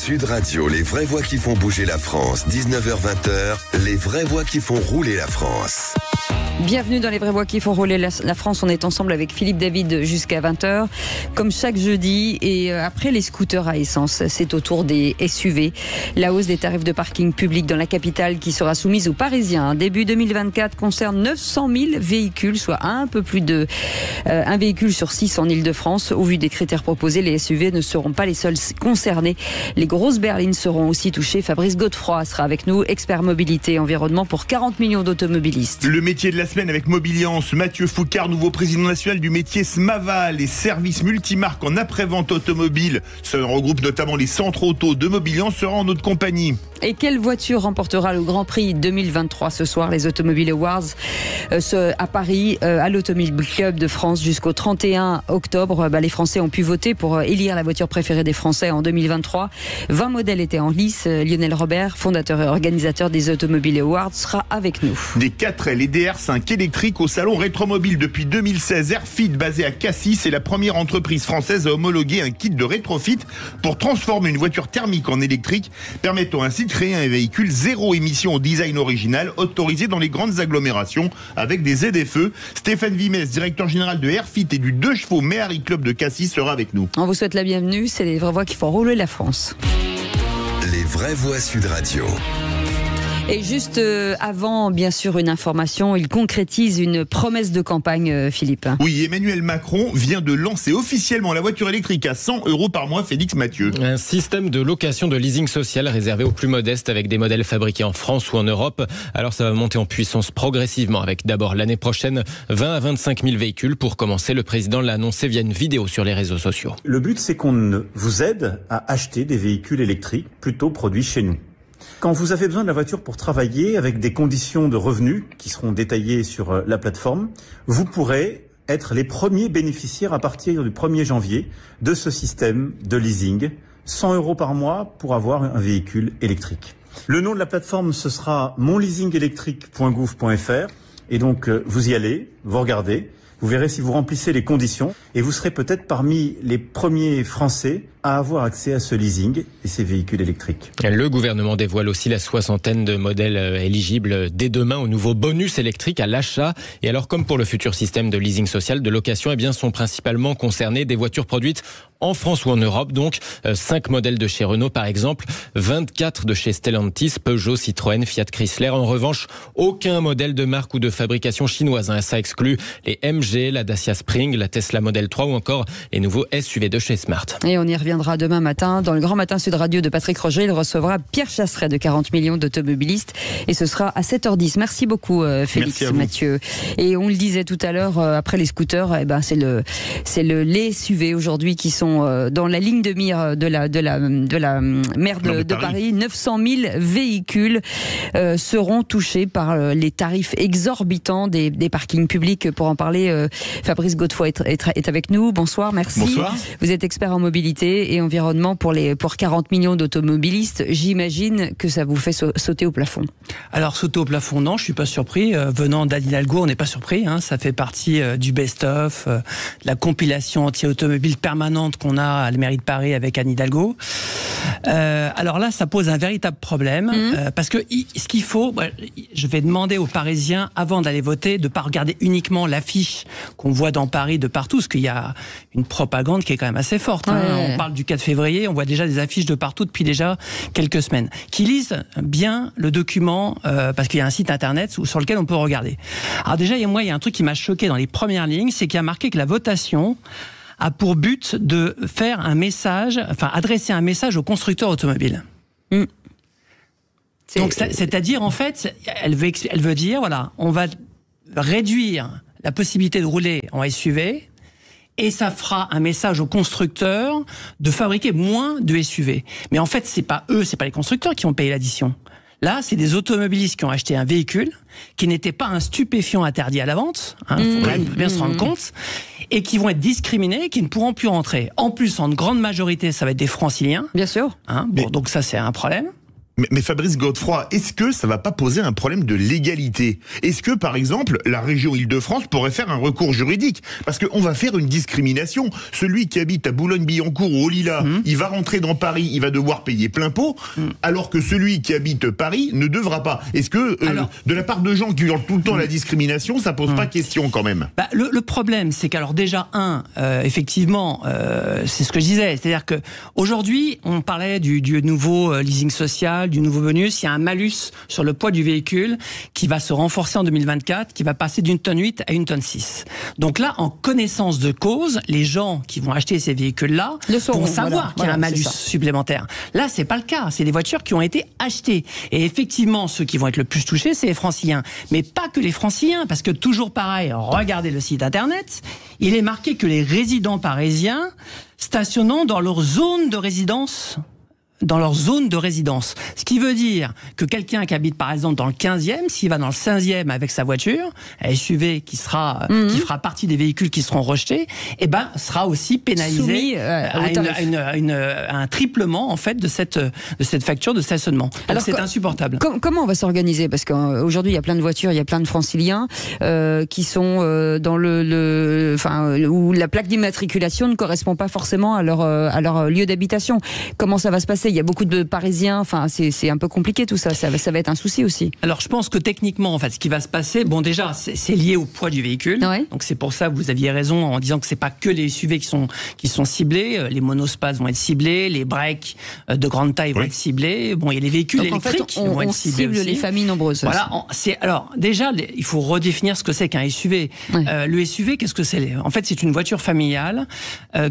Sud Radio, les vraies voix qui font bouger la France. 19h-20h, les vraies voix qui font rouler la France. Bienvenue dans les vraies voix qui font rouler la France. On est ensemble avec Philippe David jusqu'à 20h, comme chaque jeudi. Et après les scooters à essence, c'est au tour des SUV. La hausse des tarifs de parking public dans la capitale qui sera soumise aux Parisiens début 2024 concerne 900 000 véhicules, soit un peu plus de un véhicule sur 6 en Ile-de-France. Au vu des critères proposés, les SUV ne seront pas les seuls concernés. Les grosses berlines seront aussi touchées. Fabrice Godefroy sera avec nous, expert mobilité et environnement pour 40 millions d'automobilistes. Le métier de la semaine avec Mobiliance, Mathieu Foucard, nouveau président national du métier SMAVA, les services multimarques en après-vente automobile. Ça regroupe notamment les centres auto de Mobiliance, sera en notre compagnie. Et quelle voiture remportera le Grand Prix 2023 ce soir? Les Automobile Awards à Paris, à l'Automobile Club de France jusqu'au 31 octobre. Les Français ont pu voter pour élire la voiture préférée des Français en 2023. 20 modèles étaient en lice. Lionel Robert, fondateur et organisateur des Automobile Awards, sera avec nous. Des 4L et des R5 électriques au salon Rétromobile depuis 2016. Airfit, basé à Cassis, est la première entreprise française à homologuer un kit de rétrofit pour transformer une voiture thermique en électrique, permettant ainsi de créer un véhicule zéro émission au design original, autorisé dans les grandes agglomérations avec des ZFE. Stéphane Vimès, directeur général de Airfit et du 2 chevaux Méhari Club de Cassis, sera avec nous. On vous souhaite la bienvenue, c'est les vraies voix qui font rouler la France. Les vraies voix Sud Radio. Et juste avant, bien sûr, une information, il concrétise une promesse de campagne, Philippe. Oui, Emmanuel Macron vient de lancer officiellement la voiture électrique à 100 € par mois, Félix Mathieu. Un système de location de leasing social réservé aux plus modestes avec des modèles fabriqués en France ou en Europe. Alors ça va monter en puissance progressivement avec d'abord l'année prochaine 20 à 25 000 véhicules. Pour commencer, le président l'a annoncé via une vidéo sur les réseaux sociaux. Le but, c'est qu'on vous aide à acheter des véhicules électriques plutôt produits chez nous. Quand vous avez besoin de la voiture pour travailler avec des conditions de revenus qui seront détaillées sur la plateforme, vous pourrez être les premiers bénéficiaires à partir du 1er janvier de ce système de leasing. 100 € par mois pour avoir un véhicule électrique. Le nom de la plateforme, ce sera monleasingelectrique.gouv.fr. Et donc, vous y allez, vous regardez, vous verrez si vous remplissez les conditions et vous serez peut-être parmi les premiers Français à avoir accès à ce leasing et ces véhicules électriques. Le gouvernement dévoile aussi la soixantaine de modèles éligibles dès demain au nouveau bonus électrique à l'achat. Et alors, comme pour le futur système de leasing social de location, sont principalement concernées des voitures produites en France ou en Europe. Donc, 5 modèles de chez Renault par exemple, 24 de chez Stellantis, Peugeot, Citroën, Fiat Chrysler. En revanche, aucun modèle de marque ou de fabrication chinoise. Ça exclut les MG, la Dacia Spring, la Tesla Model 3 ou encore les nouveaux SUV de chez Smart. Et on y reviendra demain matin dans le Grand Matin Sud Radio de Patrick Roger. Il recevra Pierre Chasseret de 40 millions d'automobilistes et ce sera à 7h10. Merci beaucoup Félix Mathieu. Et on le disait tout à l'heure, après les scooters, c'est les SUV aujourd'hui qui sont dans la ligne de mire de la maire de Paris. 900 000 véhicules seront touchés par les tarifs exorbitants des parkings publics. Pour en parler, Fabrice Godefroy est avec nous. Bonsoir, merci. Bonsoir. Vous êtes expert en mobilité et environnement pour 40 millions d'automobilistes. J'imagine que ça vous fait sauter au plafond. Alors sauter au plafond, non, je suis pas surpris. Venant d'Anne Hidalgo, on n'est pas surpris. Ça fait partie du best-of, de la compilation anti-automobile permanente qu'on a à la mairie de Paris avec Anne Hidalgo. Alors là, ça pose un véritable problème parce que ce qu'il faut, je vais demander aux Parisiens avant d'aller voter de pas regarder uniquement l'affiche qu'on voit dans Paris de partout, parce qu'il y a une propagande qui est quand même assez forte. On parle du 4 février, on voit déjà des affiches de partout depuis déjà quelques semaines. Qui lisent bien le document parce qu'il y a un site internet sur lequel on peut regarder. Alors déjà, il y a un truc qui m'a choqué dans les premières lignes, c'est qu'il y a marqué que la votation a pour but de faire adresser un message aux constructeurs automobiles. Donc, c'est-à-dire, en fait, elle veut dire, voilà, on va réduire la possibilité de rouler en SUV et ça fera un message aux constructeurs de fabriquer moins de SUV. Mais en fait, c'est pas les constructeurs qui ont payé l'addition. Là, c'est des automobilistes qui ont acheté un véhicule qui n'était pas un stupéfiant interdit à la vente, faut quand même bien se rendre compte, et qui vont être discriminés, qui ne pourront plus rentrer. En plus, en grande majorité, ça va être des franciliens. Bien sûr. Donc ça, c'est un problème. Mais Fabrice Godefroy, est-ce que ça va pas poser un problème de légalité? Est-ce que, par exemple, la région Île-de-France pourrait faire un recours juridique? Parce qu'on va faire une discrimination. Celui qui habite à Boulogne-Billancourt ou au Lilas, il va rentrer dans Paris, il va devoir payer plein pot, alors que celui qui habite Paris ne devra pas. Est-ce que, de la part de gens qui hurlent tout le temps la discrimination, ça pose pas question quand même? Le problème, c'est qu'alors déjà, effectivement, c'est ce que je disais, c'est-à-dire que aujourd'hui, on parlait du nouveau leasing social, du nouveau bonus, il y a un malus sur le poids du véhicule qui va se renforcer en 2024, qui va passer d'une tonne 8 à une tonne 6. Donc là, en connaissance de cause, les gens qui vont acheter ces véhicules-là vont savoir qu'il y a un malus supplémentaire. Là, c'est pas le cas. C'est des voitures qui ont été achetées. Et effectivement, ceux qui vont être le plus touchés, c'est les Franciliens. Mais pas que les Franciliens, parce que toujours pareil, regardez le site internet, il est marqué que les résidents parisiens stationnant dans leur zone de résidence. Ce qui veut dire que quelqu'un qui habite par exemple dans le 15e, s'il va dans le 15e avec sa voiture, un SUV qui fera partie des véhicules qui seront rejetés, sera aussi pénalisé à un triplement en fait de cette facture de stationnement. Donc alors, c'est insupportable. Comment on va s'organiser? Parce qu'aujourd'hui il y a plein de voitures, il y a plein de Franciliens qui sont dans où la plaque d'immatriculation ne correspond pas forcément à leur lieu d'habitation. Comment ça va se passer? Il y a beaucoup de Parisiens, c'est un peu compliqué tout ça. Ça va être un souci aussi. Alors je pense que techniquement, en fait, ce qui va se passer, bon déjà, c'est lié au poids du véhicule. Ouais. Donc c'est pour ça que vous aviez raison en disant que c'est pas que les SUV qui sont ciblés. Les monospaces vont être ciblés, les breaks de grande taille vont être ciblés. Bon, il y a les véhicules électriques qui vont être ciblés aussi. On cible les familles nombreuses. Voilà. Alors déjà, il faut redéfinir ce que c'est qu'un SUV. Ouais. Le SUV, qu'est-ce que c'est? En fait, c'est une voiture familiale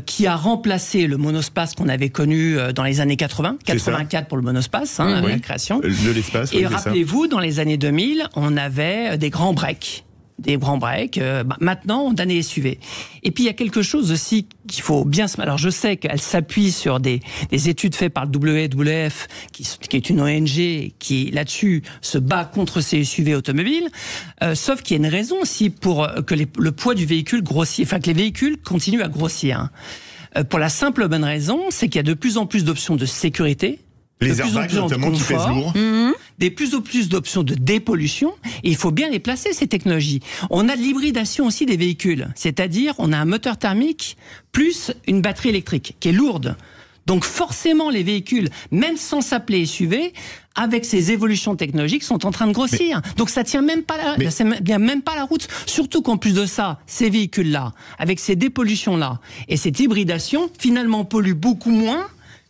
qui a remplacé le monospace qu'on avait connu dans les années 80. 84 pour le monospace, la création. De l'espace. Et rappelez-vous, dans les années 2000, on avait des grands breaks. Maintenant, on a des SUV. Et puis, il y a quelque chose aussi qu'il faut bien... Alors, je sais qu'elle s'appuie sur des études faites par le WWF, qui est une ONG qui, là-dessus, se bat contre ces SUV automobiles. Sauf qu'il y a une raison aussi pour que le poids du véhicule grossisse, que les véhicules continuent à grossir. Pour la simple bonne raison, c'est qu'il y a de plus en plus d'options de sécurité, les airbags notamment qui pèsent lourd, de plus en plus d'options de dépollution, et il faut bien les placer ces technologies. On a de l'hybridation aussi des véhicules, c'est-à-dire on a un moteur thermique plus une batterie électrique qui est lourde. Donc forcément les véhicules, même sans s'appeler SUV, avec ces évolutions technologiques, sont en train de grossir. Donc ça tient même pas la route. Surtout qu'en plus de ça, ces véhicules-là, avec ces dépollutions-là et cette hybridation, finalement polluent beaucoup moins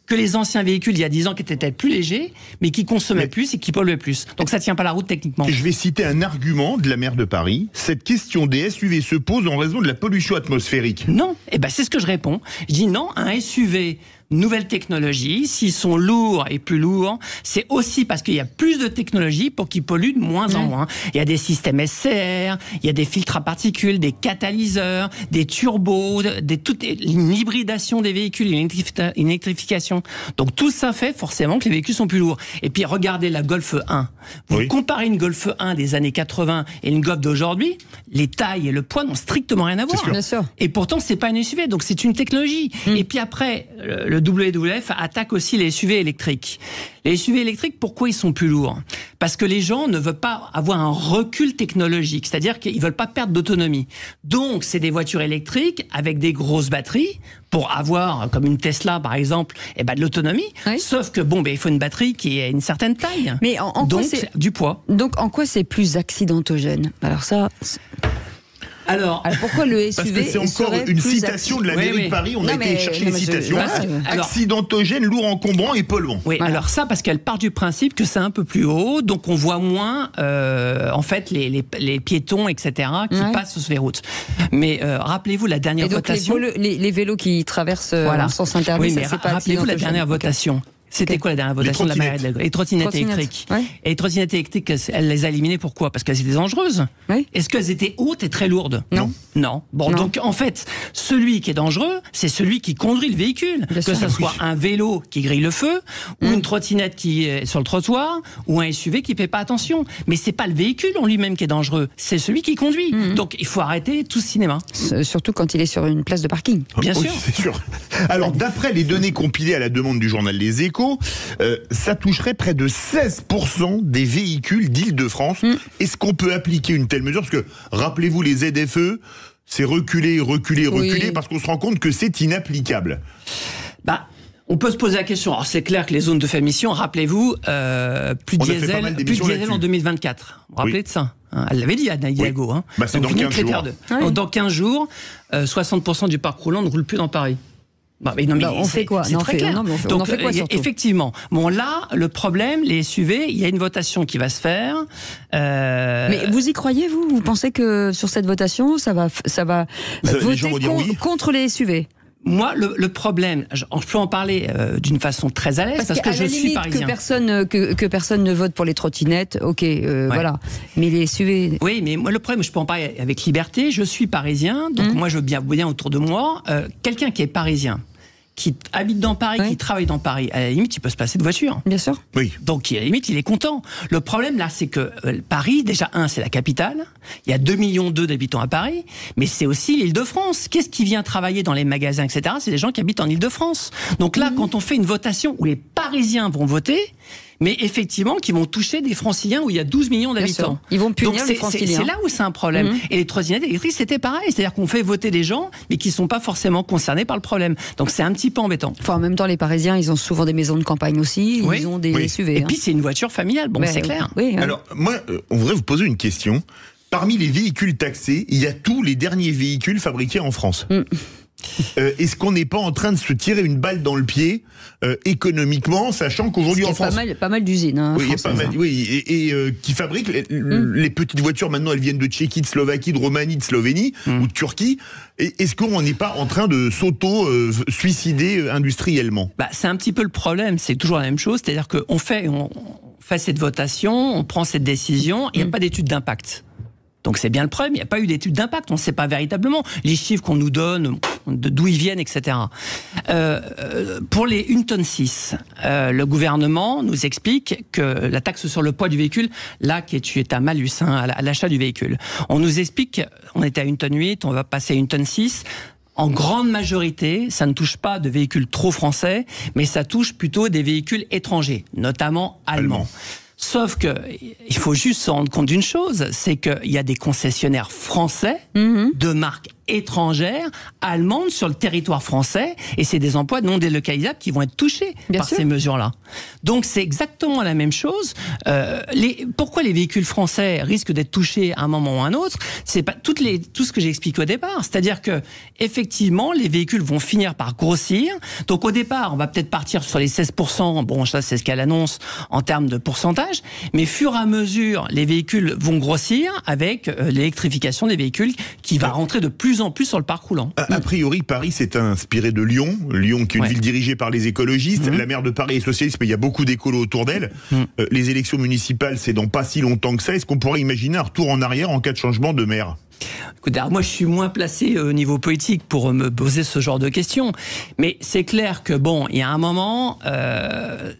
que les anciens véhicules il y a 10 ans qui étaient peut-être plus légers, mais qui consommaient plus et qui polluaient plus. Donc ça tient pas la route techniquement. Je vais citer un argument de la maire de Paris. Cette question des SUV se pose en raison de la pollution atmosphérique. Non, c'est ce que je réponds. Je dis non, un SUV... Nouvelle technologie, s'ils sont lourds et plus lourds, c'est aussi parce qu'il y a plus de technologie pour qu'ils polluent de moins en moins. Il y a des systèmes SCR, il y a des filtres à particules, des catalyseurs, des turbos, une hybridation des véhicules, une électrification. Donc tout ça fait forcément que les véhicules sont plus lourds. Et puis regardez la Golf 1. Vous comparez une Golf 1 des années 80 et une Golf d'aujourd'hui, les tailles et le poids n'ont strictement rien à voir. Bien sûr. Et pourtant, c'est pas une SUV, donc c'est une technologie. Et puis après, le WWF attaque aussi les SUV électriques. Les SUV électriques, pourquoi ils sont plus lourds? Parce que les gens ne veulent pas avoir un recul technologique, c'est-à-dire qu'ils veulent pas perdre d'autonomie. Donc, c'est des voitures électriques avec des grosses batteries pour avoir, comme une Tesla par exemple, de l'autonomie. Oui. Sauf que il faut une batterie qui ait une certaine taille. Mais donc c'est du poids. Donc, en quoi c'est plus accidentogène? Alors ça. Alors pourquoi le SUV? Parce que c'est encore une citation de la mairie de Paris. On a été chercher les citations. Accidentogène, lourd, encombrant et polluant. Oui, voilà. Alors ça, parce qu'elle part du principe que c'est un peu plus haut, donc on voit moins, en fait, les piétons, etc., qui passent sur les routes. Mais rappelez-vous la dernière votation. Les vélos qui traversent en sens interdit, mais rappelez-vous la dernière votation. C'était quoi la dernière votation de la mairie de Les trottinettes électriques. Ouais. Et les trottinettes électriques, elle les a éliminées pourquoi? Parce qu'elles étaient dangereuses. Oui. Est-ce qu'elles étaient hautes et très lourdes? Non. Bon, non. Donc en fait, celui qui est dangereux, c'est celui qui conduit le véhicule. Bien que ce soit un vélo qui grille le feu, ou une trottinette qui est sur le trottoir, ou un SUV qui fait pas attention. Mais c'est pas le véhicule en lui-même qui est dangereux, c'est celui qui conduit. Donc il faut arrêter tout ce cinéma. Surtout quand il est sur une place de parking. Bien sûr. C'est sûr. Alors d'après les données compilées à la demande du journal Les Échos, Échos, ça toucherait près de 16% des véhicules d'Île-de-France. Est-ce qu'on peut appliquer une telle mesure? Parce que, rappelez-vous, les ZFE, c'est reculer, parce qu'on se rend compte que c'est inapplicable. On peut se poser la question. Alors, c'est clair que les zones de faible émission, rappelez-vous, plus de diesel en 2024. Vous vous rappelez de ça? Elle l'avait dit, Anne Hidalgo. C'est dans 15 jours. Donc, dans 15 jours, 60% du parc roulant ne roule plus dans Paris. On fait quoi? C'est très clair. On en fait quoi surtout? Effectivement. Bon, là, le problème, les SUV, il y a une votation qui va se faire. Mais vous y croyez, vous? Vous pensez que sur cette votation, ça va voter contre les SUV? Moi, le problème, je peux en parler d'une façon très à l'aise parce que je suis parisien. Que personne ne vote pour les trottinettes, voilà. Mais les SUV... Oui, mais moi, le problème, je peux en parler avec liberté. Je suis parisien, donc moi, je veux bien autour de moi. Quelqu'un qui est parisien, qui habite dans Paris, qui travaille dans Paris, à la limite, il peut se passer de voiture. Bien sûr. Oui. Donc, à la limite, il est content. Le problème, là, c'est que Paris, déjà, c'est la capitale. Il y a 2,2 millions d'habitants à Paris, mais c'est aussi l'Île-de-France. Qu'est-ce qui vient travailler dans les magasins, etc. C'est des gens qui habitent en Île-de-France. Donc là, quand on fait une votation où les Parisiens vont voter, mais effectivement, qui vont toucher des Franciliens où il y a 12 millions d'habitants. Ils vont punir les Franciliens. C'est là où c'est un problème. Et les trottinettes électriques, c'était pareil. C'est-à-dire qu'on fait voter des gens, mais qui ne sont pas forcément concernés par le problème. Donc c'est un petit peu embêtant. En même temps, les Parisiens, ils ont souvent des maisons de campagne aussi. Ils ont des SUV. Et puis c'est une voiture familiale. Bon, c'est clair. Alors, moi, on voudrait vous poser une question. Parmi les véhicules taxés, il y a tous les derniers véhicules fabriqués en France. Est-ce qu'on n'est pas en train de se tirer une balle dans le pied économiquement, sachant qu'aujourd'hui en France... Il y a pas mal d'usines qui fabriquent les petites voitures. Maintenant, elles viennent de Tchéquie, de Slovaquie, de Roumanie, de Slovénie ou de Turquie. Est-ce qu'on n'est pas en train de s'auto-suicider industriellement? C'est un petit peu le problème, c'est toujours la même chose. C'est-à-dire qu'on fait cette votation, on prend cette décision, il n'y a pas d'étude d'impact. Donc c'est bien le problème, il n'y a pas eu d'étude d'impact, on ne sait pas véritablement les chiffres qu'on nous donne, d'où ils viennent, etc. Pour les 1,6 tonne, le gouvernement nous explique que la taxe sur le poids du véhicule, là, qui est un malus à l'achat du véhicule, on nous explique qu'on était à 1,8 tonne, on va passer à 1,6 tonne. En grande majorité, ça ne touche pas de véhicules trop français, mais ça touche plutôt des véhicules étrangers, notamment allemands. Sauf que il faut juste se rendre compte d'une chose, c'est qu'il y a des concessionnaires français de marques étrangères, allemandes sur le territoire français, et c'est des emplois non délocalisables qui vont être touchés ces mesures-là. Donc c'est exactement la même chose. Pourquoi les véhicules français risquent d'être touchés à un moment ou à un autre? C'est pas tout ce que j'ai expliqué au départ. C'est-à-dire que effectivement, les véhicules vont finir par grossir. Donc au départ, on va peut-être partir sur les 16%. Bon, ça c'est ce qu'elle annonce en termes de pourcentage. Mais fur et à mesure, les véhicules vont grossir avec l'électrification des véhicules qui va rentrer de plus en plus sur le parc roulant. A priori, Paris s'est inspiré de Lyon. Lyon, qui est une ville dirigée par les écologistes. La maire de Paris est socialiste, mais il y a beaucoup d'écolos autour d'elle. Les élections municipales, c'est dans pas si longtemps que ça. Est-ce qu'on pourrait imaginer un retour en arrière en cas de changement de maire? Écoute, moi je suis moins placé au niveau politique pour me poser ce genre de questions, mais c'est clair que il y a un moment,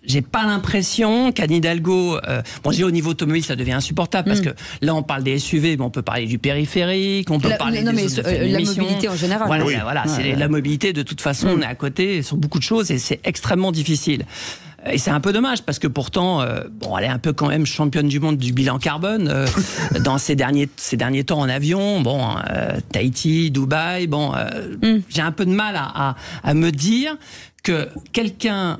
j'ai pas l'impression qu'Anne Hidalgo, au niveau automobile ça devient insupportable parce que là on parle des SUV, mais on peut parler du périphérique, on peut parler des la mobilité en général. Voilà, c'est la mobilité de toute façon, on est à côté sur beaucoup de choses et c'est extrêmement difficile. Et c'est un peu dommage parce que pourtant, elle est un peu quand même championne du monde du bilan carbone dans ces derniers temps en avion. Tahiti, Dubaï. J'ai un peu de mal à me dire que quelqu'un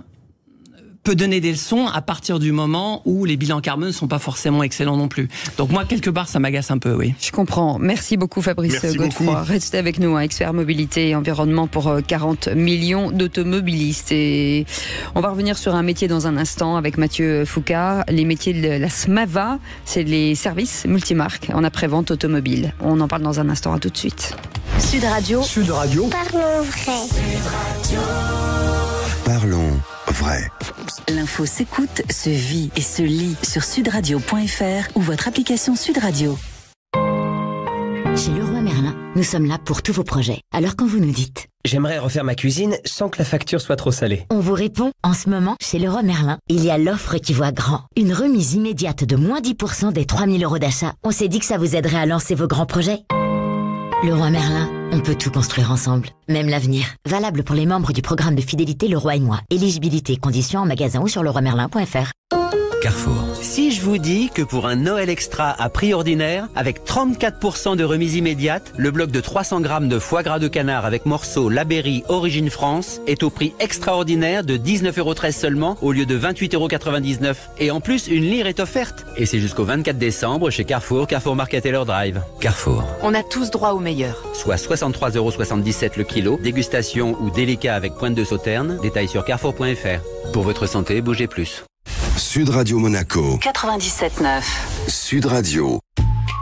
peut donner des leçons à partir du moment où les bilans carbone ne sont pas forcément excellents non plus. Donc moi, quelque part, ça m'agace un peu, oui. Je comprends. Merci beaucoup Fabrice Godefroy. Restez avec nous, expert mobilité et environnement pour 40 millions d'automobilistes. Et on va revenir sur un métier dans un instant avec Mathieu Foucault. Les métiers de la SMAVA, c'est les services multimarques en après-vente automobile. On en parle dans un instant, à tout de suite. Sud Radio. Parlons vrai. Parlons vrai. L'info s'écoute, se vit et se lit sur sudradio.fr ou votre application Sud Radio. Chez Leroy Merlin, nous sommes là pour tous vos projets. Alors quand vous nous dites « J'aimerais refaire ma cuisine sans que la facture soit trop salée », on vous répond « En ce moment, chez Leroy Merlin, il y a l'offre qui voit grand. Une remise immédiate de moins 10% des 3 000 € d'achat. On s'est dit que ça vous aiderait à lancer vos grands projets. Leroy Merlin, on peut tout construire ensemble, même l'avenir. Valable pour les membres du programme de fidélité Leroy et moi. Éligibilité, conditions en magasin ou sur leroymerlin.fr. Carrefour. Si je vous dis que pour un Noël extra à prix ordinaire, avec 34% de remise immédiate, le bloc de 300 grammes de foie gras de canard avec morceaux Labéry Origine France est au prix extraordinaire de 19,13 € seulement au lieu de 28,99 €. Et en plus, une lyre est offerte. Et c'est jusqu'au 24 décembre chez Carrefour, Carrefour Market Taylor Drive. Carrefour. On a tous droit au meilleur. Soit 63,77 € le kilo, dégustation ou délicat avec pointe de sauterne, détail sur carrefour.fr. Pour votre santé, bougez plus. Sud Radio Monaco. 97.9. Sud Radio.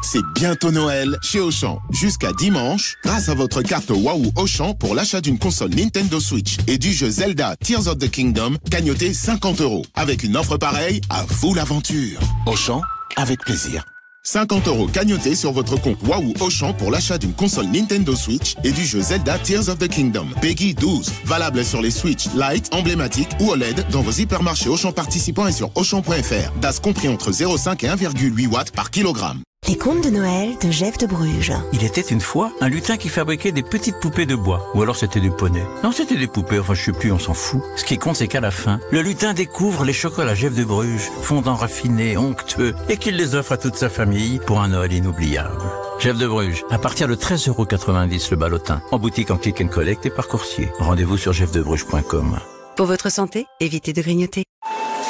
C'est bientôt Noël chez Auchan. Jusqu'à dimanche, grâce à votre carte Waouh Auchan pour l'achat d'une console Nintendo Switch et du jeu Zelda Tears of the Kingdom, gagnotez 50 €. Avec une offre pareille, à vous l'aventure. Auchan, avec plaisir. 50 € cagnotés sur votre compte Waouh Auchan pour l'achat d'une console Nintendo Switch et du jeu Zelda Tears of the Kingdom. Peggy 12. Valable sur les Switch Lite, emblématiques ou OLED dans vos hypermarchés Auchan participants et sur Auchan.fr. DAS compris entre 0,5 et 1,8 watts par kilogramme. Les contes de Noël de Jeff de Bruges. Il était une fois un lutin qui fabriquait des petites poupées de bois. Ou alors c'était des poneys. Non, c'était des poupées, enfin je sais plus, on s'en fout. Ce qui compte, c'est qu'à la fin, le lutin découvre les chocolats Jeff de Bruges, fondants raffinés, onctueux, et qu'il les offre à toute sa famille pour un Noël inoubliable. Jeff de Bruges, à partir de 13,90 € le ballotin. En boutique, en click and collect et par coursier. Rendez-vous sur jeffdebruges.com. Pour votre santé, évitez de grignoter.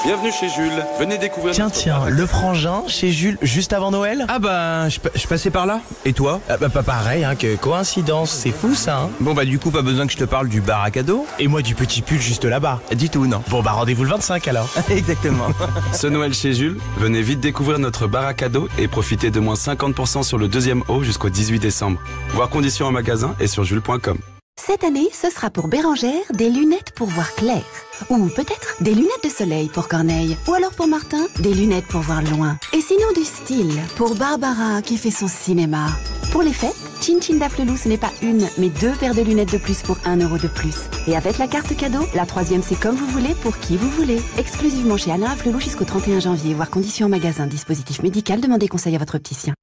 Bienvenue chez Jules, venez découvrir... Tiens, le frangin chez Jules juste avant Noël. Ah bah, je passais par là. Et toi? Pas pareil, hein, que coïncidence, c'est fou ça, hein. Bon bah du coup, pas besoin que je te parle du bar à cadeaux. Et moi du petit pull juste là-bas. Du tout, non. Bon bah rendez-vous le 25 alors. Exactement. Ce Noël chez Jules, venez vite découvrir notre bar à cadeaux et profitez de moins 50% sur le deuxième haut jusqu'au 18 décembre. Voir conditions en magasin et sur jules.com. Cette année, ce sera pour Bérangère des lunettes pour voir clair. Ou peut-être des lunettes de soleil pour Corneille. Ou alors pour Martin, des lunettes pour voir loin. Et sinon du style pour Barbara qui fait son cinéma. Pour les fêtes, Chin Chin d'Afflelou, ce n'est pas une, mais 2 paires de lunettes de plus pour 1 € de plus. Et avec la carte cadeau, la 3e c'est comme vous voulez pour qui vous voulez. Exclusivement chez Alain Afflelou jusqu'au 31 janvier. Voir conditions en magasin. Dispositif médical, demandez conseil à votre opticien.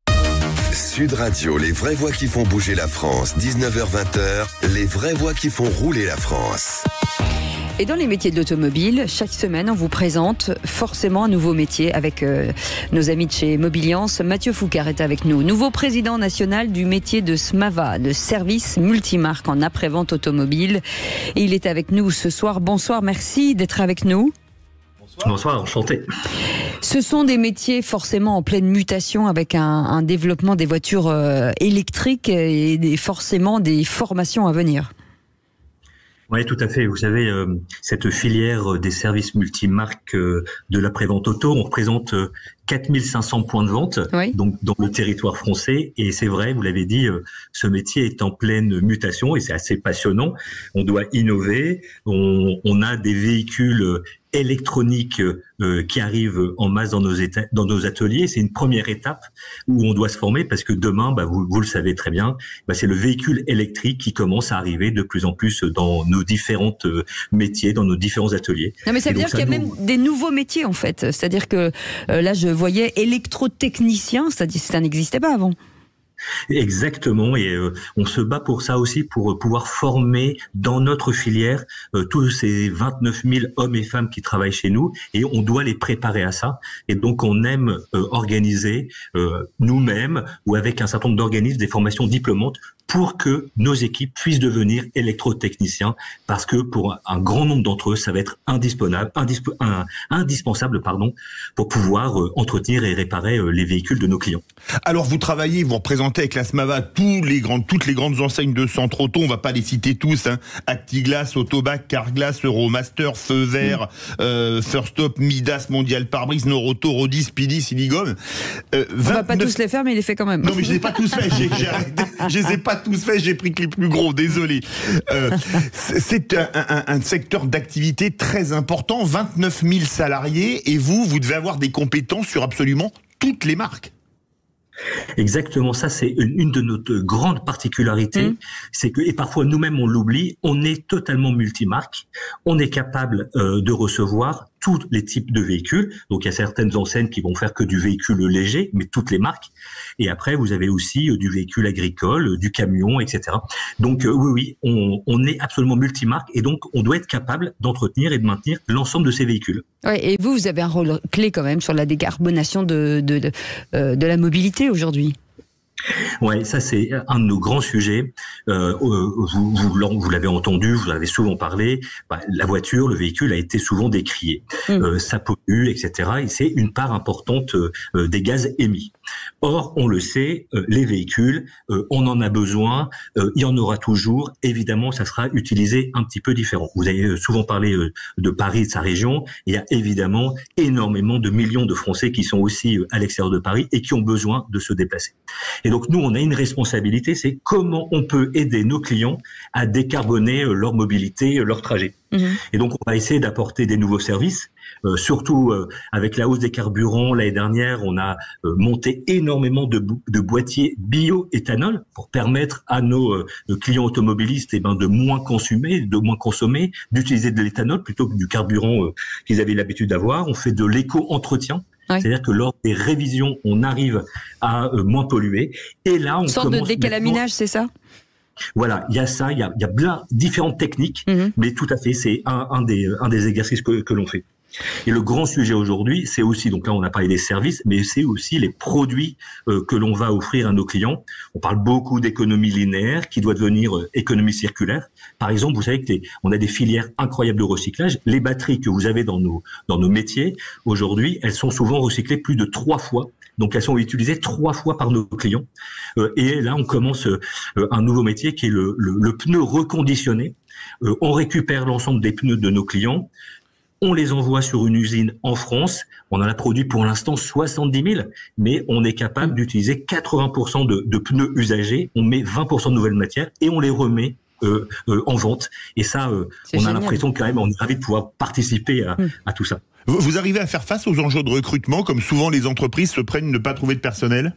Sud Radio, les vraies voix qui font bouger la France. 19h-20h, les vraies voix qui font rouler la France. Et dans les métiers de l'automobile, chaque semaine, on vous présente forcément un nouveau métier avec nos amis de chez Mobiliance. Mathieu Foucard est avec nous, nouveau président national du métier de SMAVA, de service multimarque en après-vente automobile. Et il est avec nous ce soir. Bonsoir, merci d'être avec nous. Bonsoir, enchanté. Ce sont des métiers forcément en pleine mutation avec un développement des voitures électriques et forcément des formations à venir. Oui, tout à fait. Vous savez, cette filière des services multimarques de l'après-vente auto, on représente 4500 points de vente, oui, donc dans le territoire français. Et c'est vrai, vous l'avez dit, ce métier est en pleine mutation et c'est assez passionnant. On doit innover. On a des véhicules électroniques qui arrivent en masse dans nos ateliers. C'est une première étape où on doit se former parce que demain, vous le savez très bien, c'est le véhicule électrique qui commence à arriver de plus en plus dans nos différentes métiers, dans nos différents ateliers. Non, mais ça veut dire qu'il y a même des nouveaux métiers en fait. C'est-à-dire que là, je voyais électrotechnicien, c'est-à-dire que ça n'existait pas avant. Exactement, et on se bat pour ça aussi, pour pouvoir former dans notre filière tous ces 29 000 hommes et femmes qui travaillent chez nous, et on doit les préparer à ça. Et donc on aime organiser nous-mêmes ou avec un certain nombre d'organismes des formations diplômantes pour que nos équipes puissent devenir électrotechniciens, parce que pour un grand nombre d'entre eux, ça va être indispensable pour pouvoir entretenir et réparer les véhicules de nos clients. Alors vous travaillez, vous représentez avec la SMAVA toutes les grandes enseignes de centre auto, on va pas les citer tous, hein. Actiglas, Autobac, Carglass, Euromaster, Feu Vert, First Stop, Midas, Mondial Pare-Brise, Noroto, Rodis, Speedy, Siligom. On va pas tous les faire, mais il les fait quand même. Non, mais je les ai pas tous faits, j'ai arrêté. Je les ai pas tous faits, j'ai pris que les plus gros, désolé. C'est un secteur d'activité très important, 29 000 salariés, et vous devez avoir des compétences sur absolument toutes les marques. Exactement, ça c'est une de nos grandes particularités, c'est que, et parfois nous-mêmes on l'oublie, on est totalement multimarque, on est capable de recevoir tous les types de véhicules. Donc il y a certaines enseignes qui vont faire que du véhicule léger, mais toutes les marques. Et après, vous avez aussi du véhicule agricole, du camion, etc. Donc oui, on est absolument multimarque et donc on doit être capable d'entretenir et de maintenir l'ensemble de ces véhicules. Ouais, et vous avez un rôle clé quand même sur la décarbonation de la mobilité aujourd'hui. Ouais, ça c'est un de nos grands sujets. Vous l'avez entendu, vous en avez souvent parlé. La voiture, le véhicule a été souvent décrié. Ça pollue, etc. Et c'est une part importante des gaz émis. Or, on le sait, les véhicules, on en a besoin. Il y en aura toujours. Évidemment, ça sera utilisé un petit peu différent. Vous avez souvent parlé de Paris et de sa région. Il y a évidemment énormément de millions de Français qui sont aussi à l'extérieur de Paris et qui ont besoin de se déplacer. Et donc nous, on a une responsabilité, c'est comment on peut aider nos clients à décarboner leur mobilité, leur trajet. Et donc on va essayer d'apporter des nouveaux services, surtout avec la hausse des carburants. L'année dernière, on a monté énormément de boîtiers bio-éthanol pour permettre à nos clients automobilistes de moins consommer, d'utiliser de l'éthanol plutôt que du carburant qu'ils avaient l'habitude d'avoir. On fait de l'éco-entretien. C'est-à-dire que lors des révisions, on arrive à moins polluer. Et là, on sorte de décalaminage, c'est ça ? Voilà, il y a ça, il y a différentes techniques, mais tout à fait, c'est un des exercices que l'on fait. Et le grand sujet aujourd'hui, c'est aussi, donc là on a parlé des services, mais c'est aussi les produits que l'on va offrir à nos clients. On parle beaucoup d'économie linéaire qui doit devenir économie circulaire. Par exemple, vous savez on a des filières incroyables de recyclage. Les batteries que vous avez dans nos métiers, aujourd'hui, elles sont souvent recyclées plus de 3 fois. Donc elles sont utilisées 3 fois par nos clients. Et là, on commence un nouveau métier qui est le pneu reconditionné. On récupère l'ensemble des pneus de nos clients. On les envoie sur une usine en France. On en a produit pour l'instant 70 000, mais on est capable d'utiliser 80% de pneus usagés. On met 20% de nouvelles matières et on les remet en vente. Et ça, on a l'impression quand même, on est ravis de pouvoir participer à tout ça. Vous arrivez à faire face aux enjeux de recrutement, comme souvent les entreprises se plaignent de ne pas trouver de personnel ?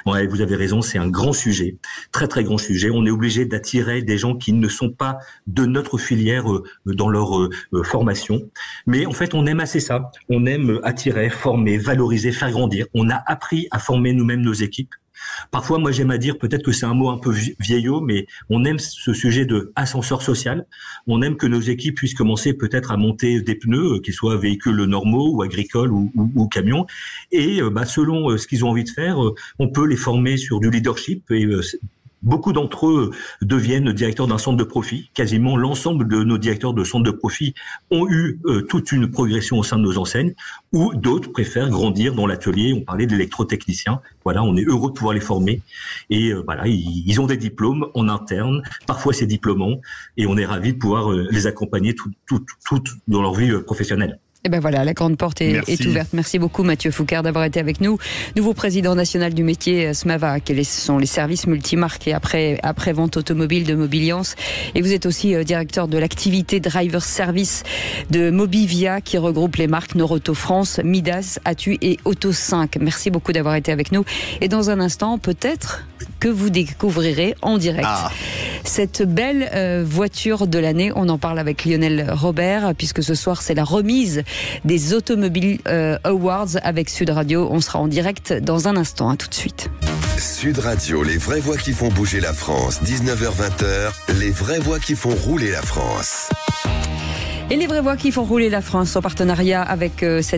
Ouais, vous avez raison, c'est un grand sujet, très très grand sujet. On est obligé d'attirer des gens qui ne sont pas de notre filière dans leur formation. Mais en fait, on aime assez ça. On aime attirer, former, valoriser, faire grandir. On a appris à former nous-mêmes nos équipes. Parfois, moi, j'aime à dire, peut-être que c'est un mot un peu vieillot, mais on aime ce sujet de ascenseur social. On aime que nos équipes puissent commencer peut-être à monter des pneus, qu'ils soient véhicules normaux ou agricoles ou camions. Et selon ce qu'ils ont envie de faire, on peut les former sur du leadership. Et beaucoup d'entre eux deviennent directeurs d'un centre de profit. Quasiment l'ensemble de nos directeurs de centres de profit ont eu toute une progression au sein de nos enseignes, ou d'autres préfèrent grandir dans l'atelier. On parlait d'électrotechniciens. Voilà, on est heureux de pouvoir les former. Et ils ont des diplômes en interne. Parfois, c'est diplômant. Et on est ravis de pouvoir les accompagner tout dans leur vie professionnelle. Et ben voilà, la grande porte est ouverte. Merci beaucoup Mathieu Foucard d'avoir été avec nous. Nouveau président national du métier Smava, quels sont les services multimarques et après-vente automobile de Mobiliance. Et vous êtes aussi directeur de l'activité Driver Service de Mobivia qui regroupe les marques Noroto France, Midas, Atu et Auto 5. Merci beaucoup d'avoir été avec nous. Et dans un instant, peut-être que vous découvrirez en direct cette belle voiture de l'année. On en parle avec Lionel Robert puisque ce soir c'est la remise des Automobile Awards avec Sud Radio. On sera en direct dans un instant. À tout de suite. Sud Radio, les vraies voix qui font bouger la France. 19h-20h, les vraies voix qui font rouler la France. Et les vraies voix qui font rouler la France en partenariat avec ce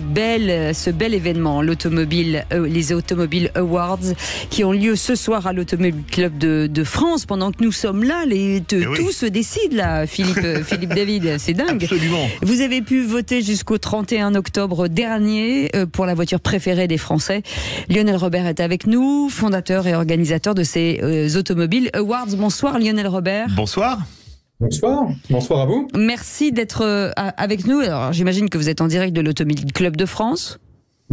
bel événement, les Automobile Awards, qui ont lieu ce soir à l'Automobile Club de France. Pendant que nous sommes là, tout se décide là, Philippe David, c'est dingue. Absolument. Vous avez pu voter jusqu'au 31 octobre dernier pour la voiture préférée des Français. Lionel Robert est avec nous, fondateur et organisateur de ces Automobile Awards. Bonsoir Lionel Robert. Bonsoir. Bonsoir à vous. Merci d'être avec nous. Alors, j'imagine que vous êtes en direct de l'Automobile Club de France.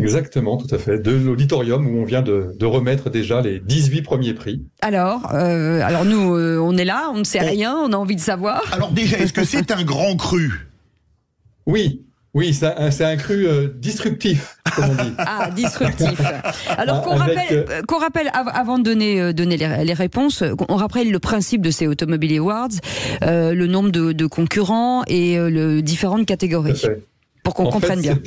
Exactement, tout à fait. De l'auditorium où on vient de remettre déjà les 18 premiers prix. Alors nous, on est là, on ne sait rien, on a envie de savoir. Alors déjà, est-ce que c'est un grand cru ? Oui, c'est un cru disruptif, comme on dit. Ah, disruptif. Alors qu'on rappelle, avant de donner les réponses, on rappelle le principe de ces Automobile Awards, le nombre de concurrents et les différentes catégories. pour qu'on comprenne bien.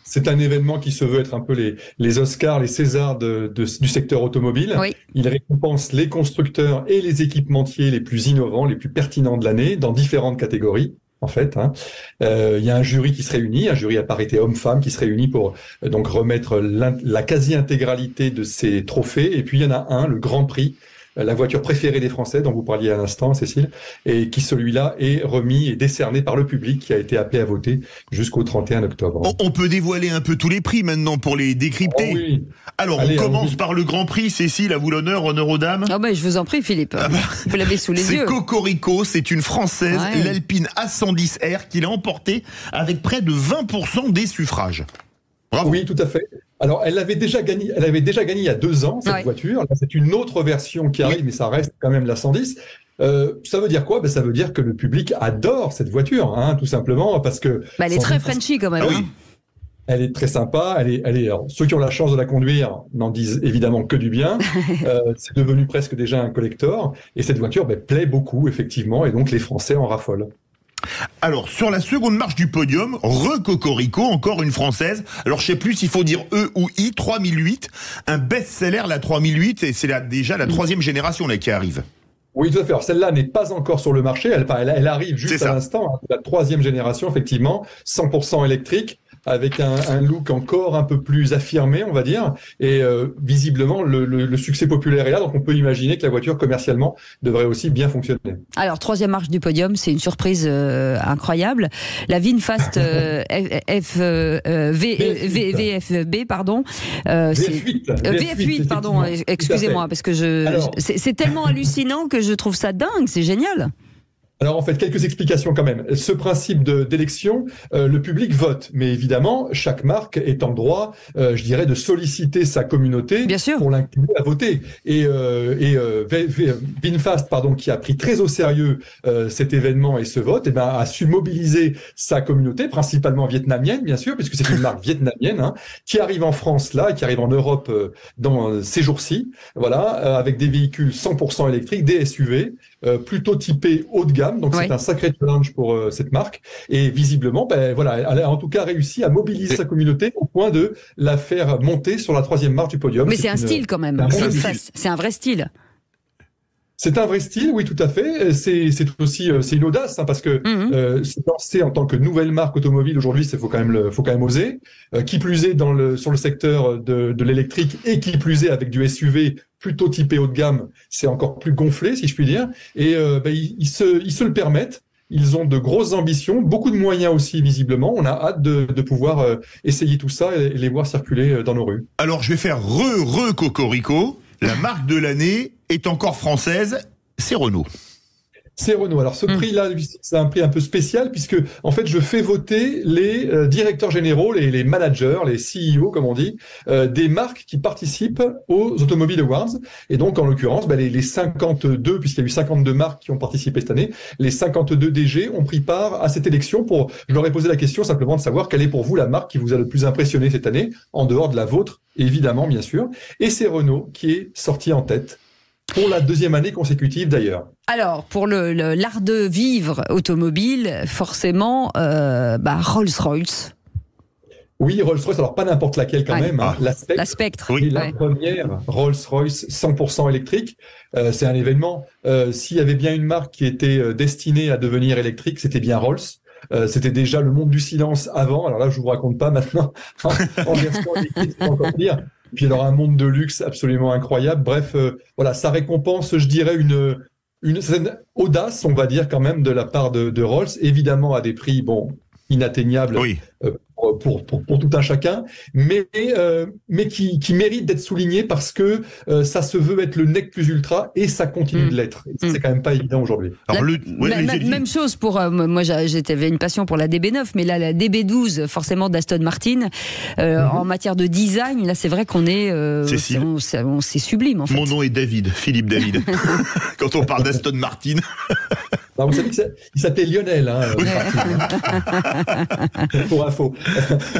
C'est un événement qui se veut être un peu les Oscars, les Césars du secteur automobile. Oui. Il récompense les constructeurs et les équipementiers les plus innovants, les plus pertinents de l'année, dans différentes catégories. En fait, il y a un jury qui se réunit, un jury à parité homme-femme qui se réunit pour donc remettre la quasi-intégralité de ces trophées. Et puis il y en a un, le Grand Prix, la voiture préférée des Français, dont vous parliez à l'instant, Cécile, et qui, celui-là, est remis et décerné par le public qui a été appelé à voter jusqu'au 31 octobre. On peut dévoiler un peu tous les prix maintenant pour les décrypter. Oh oui. Alors, on commence par le Grand Prix. Cécile, à vous l'honneur, honneur aux dames. Ah ben, je vous en prie, Philippe. Vous l'avez sous les yeux. C'est Cocorico, c'est une Française, l'Alpine A110R, qui l'a emportée avec près de 20% des suffrages. Bravo. Oui, tout à fait. Alors, elle avait déjà gagné il y a 2 ans, cette voiture. Là, c'est une autre version qui arrive, mais ça reste quand même la 110. Ça veut dire quoi? Ça veut dire que le public adore cette voiture, tout simplement, parce que... elle est très Frenchy quand même. Ah oui. Elle est très sympa. Alors, ceux qui ont la chance de la conduire n'en disent évidemment que du bien. C'est devenu presque déjà un collector. Et cette voiture plaît beaucoup, effectivement, et donc les Français en raffolent. Alors, sur la seconde marche du podium, Cocorico, encore une Française. Alors, je sais plus s'il faut dire E ou I, 3008. Un best-seller, la 3008, et c'est déjà la 3e génération là qui arrive. Oui, tout à fait. Alors, celle-là n'est pas encore sur le marché. Elle arrive juste à l'instant. La 3e génération, effectivement, 100% électrique, avec un look encore un peu plus affirmé, on va dire. Et visiblement, le succès populaire est là. Donc, on peut imaginer que la voiture, commercialement, devrait aussi bien fonctionner. Alors, 3e marche du podium, c'est une surprise incroyable. La VinFast VFB, pardon. VF8, pardon. Excusez-moi, parce que c'est tellement hallucinant que je trouve ça dingue. C'est génial. Alors en fait, quelques explications quand même. Ce principe d'élection, le public vote, mais évidemment, chaque marque est en droit, je dirais, de solliciter sa communauté pour l'inciter à voter. Et VinFast, qui a pris très au sérieux cet événement et ce vote, a su mobiliser sa communauté, principalement vietnamienne, bien sûr, puisque c'est une marque vietnamienne, qui arrive en France là, et qui arrive en Europe dans ces jours-ci, avec des véhicules 100% électriques, des SUV, plutôt typés haut de gamme. Donc c'est un sacré challenge pour cette marque. Et visiblement, elle a en tout cas réussi à mobiliser sa communauté au point de la faire monter sur la 3e marche du podium. Mais c'est un style quand même. C'est un vrai style. C'est un vrai style, oui, tout à fait. C'est aussi une audace, parce que se lancer en tant que nouvelle marque automobile aujourd'hui, faut quand même oser. Qui plus est sur le secteur de l'électrique, et qui plus est avec du SUV plutôt typé haut de gamme, c'est encore plus gonflé, si je puis dire. Et ils se le permettent. Ils ont de grosses ambitions, beaucoup de moyens aussi, visiblement. On a hâte de pouvoir essayer tout ça et les voir circuler dans nos rues. Alors, je vais faire Cocorico. La marque de l'année est encore française, c'est Renault. C'est Renault. Alors ce prix-là, c'est un prix un peu spécial puisque en fait je fais voter les directeurs généraux, les managers, les CEO comme on dit, des marques qui participent aux Automobile Awards. Et donc en l'occurrence, les 52, puisqu'il y a eu 52 marques qui ont participé cette année, les 52 DG ont pris part à cette élection. Je leur ai posé la question simplement de savoir quelle est pour vous la marque qui vous a le plus impressionné cette année, en dehors de la vôtre, évidemment bien sûr. Et c'est Renault qui est sorti en tête. Pour la 2e année consécutive d'ailleurs. Alors, pour l'art de vivre automobile, forcément, Rolls-Royce. Oui, Rolls-Royce, alors pas n'importe laquelle quand même. La Spectre. Oui, la première Rolls-Royce 100% électrique. C'est un événement. S'il y avait bien une marque qui était destinée à devenir électrique, c'était bien Rolls. C'était déjà le monde du silence avant. Alors là, je vous raconte pas maintenant. En version électrique, c'est encore pire. Puis alors un monde de luxe absolument incroyable. Bref, ça récompense, je dirais, une certaine audace, on va dire quand même, de la part de Rolls, évidemment à des prix inatteignables pour tout un chacun, mais qui mérite d'être souligné parce que ça se veut être le nec plus ultra et ça continue de l'être. C'est quand même pas évident aujourd'hui. Même chose pour moi, j'avais une passion pour la DB9, mais là la DB12 forcément d'Aston Martin en matière de design, là c'est vrai qu'on est c'est sublime en fait. Mon nom est David, Philippe David. Quand on parle d'Aston Martin. Alors, vous savez qu'il s'appelait Lionel, pour info.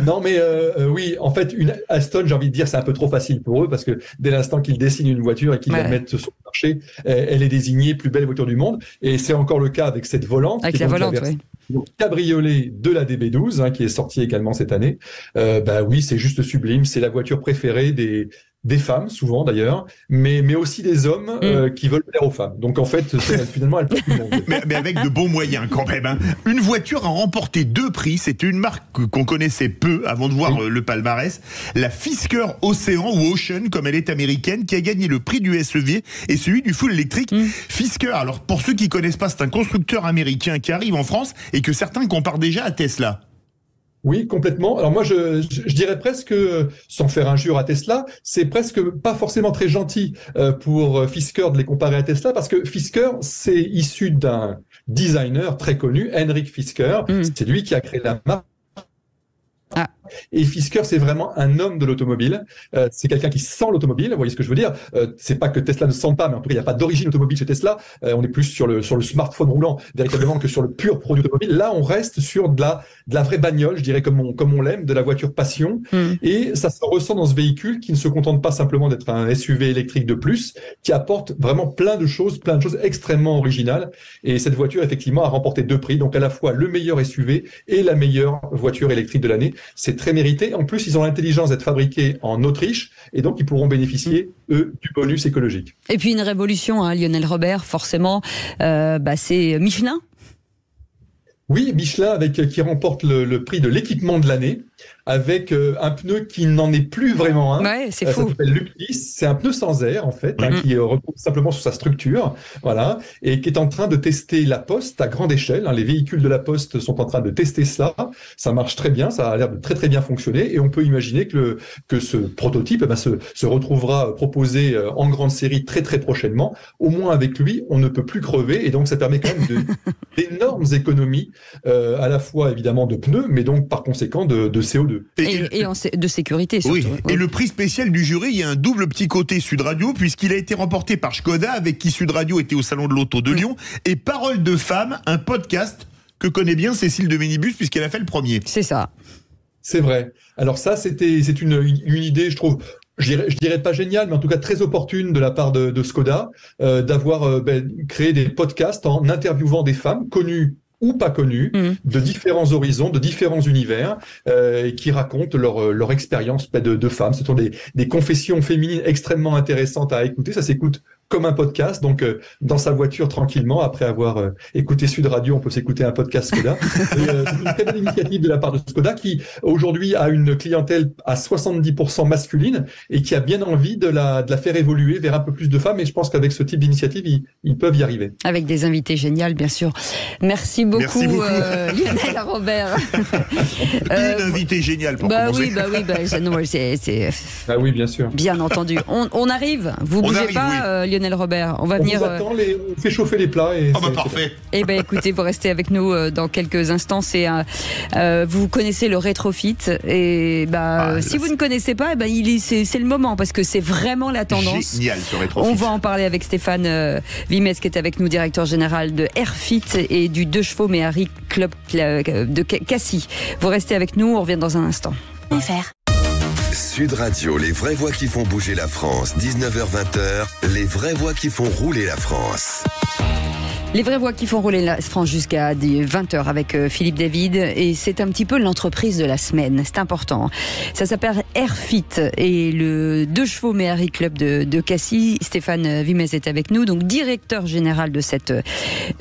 Non, mais oui, en fait, une Aston, j'ai envie de dire, c'est un peu trop facile pour eux parce que dès l'instant qu'ils dessinent une voiture et qu'ils la mettent sur le marché, elle est désignée plus belle voiture du monde. Et c'est encore le cas avec cette volante. Avec la volante, oui. cabriolet de la DB12, qui est sorti également cette année. Oui, c'est juste sublime. C'est la voiture préférée des femmes, souvent d'ailleurs, mais aussi des hommes qui veulent plaire aux femmes. Donc en fait, finalement, elle plaît tout le monde. Mais avec de bons moyens quand même. Hein. Une voiture a remporté 2 prix. C'était une marque qu'on connaissait peu avant de voir le palmarès. La Fisker Ocean ou Ocean, comme elle est américaine, qui a gagné le prix du SEV et celui du full électrique. Fisker, alors pour ceux qui connaissent pas, c'est un constructeur américain qui arrive en France et que certains comparent déjà à Tesla. Oui, complètement. Alors moi, je dirais presque, sans faire injure à Tesla, c'est presque pas forcément très gentil pour Fisker de les comparer à Tesla, parce que Fisker, c'est issu d'un designer très connu, Henrik Fisker. C'est lui qui a créé la marque. Et Fisker, c'est vraiment un homme de l'automobile. C'est quelqu'un qui sent l'automobile. Vous voyez ce que je veux dire? C'est pas que Tesla ne sent pas, mais en tout cas, il n'y a pas d'origine automobile chez Tesla. On est plus sur le smartphone roulant, véritablement, que sur le pur produit automobile. Là, on reste sur de la vraie bagnole, je dirais, comme on l'aime, de la voiture passion. Et ça se ressent dans ce véhicule qui ne se contente pas simplement d'être un SUV électrique de plus, qui apporte vraiment plein de choses extrêmement originales. Et cette voiture, effectivement, a remporté 2 prix. Donc, à la fois le meilleur SUV et la meilleure voiture électrique de l'année. C'est très mérité. En plus, ils ont l'intelligence d'être fabriqués en Autriche et donc ils pourront bénéficier, eux, du bonus écologique. Et puis une révolution, Lionel Robert, forcément, c'est Michelin. Oui, Michelin qui remporte le prix de l'équipement de l'année avec un pneu qui n'en est plus vraiment un. Ouais, c'est fou. Ça s'appelle Luc10. C'est un pneu sans air, en fait, qui repose simplement sur sa structure, voilà, et qui est en train de tester la Poste à grande échelle. Les véhicules de la Poste sont en train de tester cela. Ça marche très bien, ça a l'air de très très bien fonctionner, et on peut imaginer que ce prototype se retrouvera proposé en grande série très très prochainement. Au moins avec lui, on ne peut plus crever, et donc ça permet quand même d'énormes économies, à la fois évidemment de pneus, mais donc par conséquent de CO2. Et de sécurité surtout. Oui. Et le prix spécial du jury, il y a un double petit côté Sud Radio, puisqu'il a été remporté par Škoda, avec qui Sud Radio était au Salon de l'Auto de Lyon, et Parole de Femme, un podcast que connaît bien Cécile de Minibus, puisqu'elle a fait le premier. C'est ça. C'est vrai. Alors ça, c'est une idée, je trouve, je dirais pas géniale, mais en tout cas très opportune de la part de Škoda, d'avoir créé des podcasts en interviewant des femmes connues ou pas connues, de différents horizons, de différents univers, qui racontent leur expérience de femmes. Ce sont des confessions féminines extrêmement intéressantes à écouter. Ça s'écoute comme un podcast, donc dans sa voiture tranquillement, après avoir écouté Sud Radio, on peut s'écouter un podcast Škoda. C'est une très belle initiative de la part de Škoda qui aujourd'hui a une clientèle à 70% masculine et qui a bien envie de la faire évoluer vers un peu plus de femmes, et je pense qu'avec ce type d'initiative, ils peuvent y arriver. Avec des invités géniaux, bien sûr. Merci beaucoup. Lionel Robert. Une invitée géniale pour commencer. Oui, bien sûr. Bien entendu. On arrive, vous bougez pas, Lionel Robert. On va venir. On fait chauffer les plats. Parfait. Écoutez, vous restez avec nous dans quelques instants. Vous connaissez le rétrofit. Et si vous ne connaissez pas, c'est le moment, parce que c'est vraiment la tendance. Génial ce rétrofit. On va en parler avec Stéphane Vimez, qui est avec nous, directeur général de Airfit et du 2 chevaux Méhari Club de Cassis. Vous restez avec nous, on revient dans un instant. Sud Radio, les vraies voix qui font bouger la France. 19h-20h, les vraies voix qui font rouler la France. Les vraies voix qui font rouler la France jusqu'à 20h avec Philippe David, et c'est un petit peu l'entreprise de la semaine, c'est important. Ça s'appelle Airfit et le 2 chevaux Méhari Club de Cassis. Stéphane Vimez est avec nous, donc directeur général de cette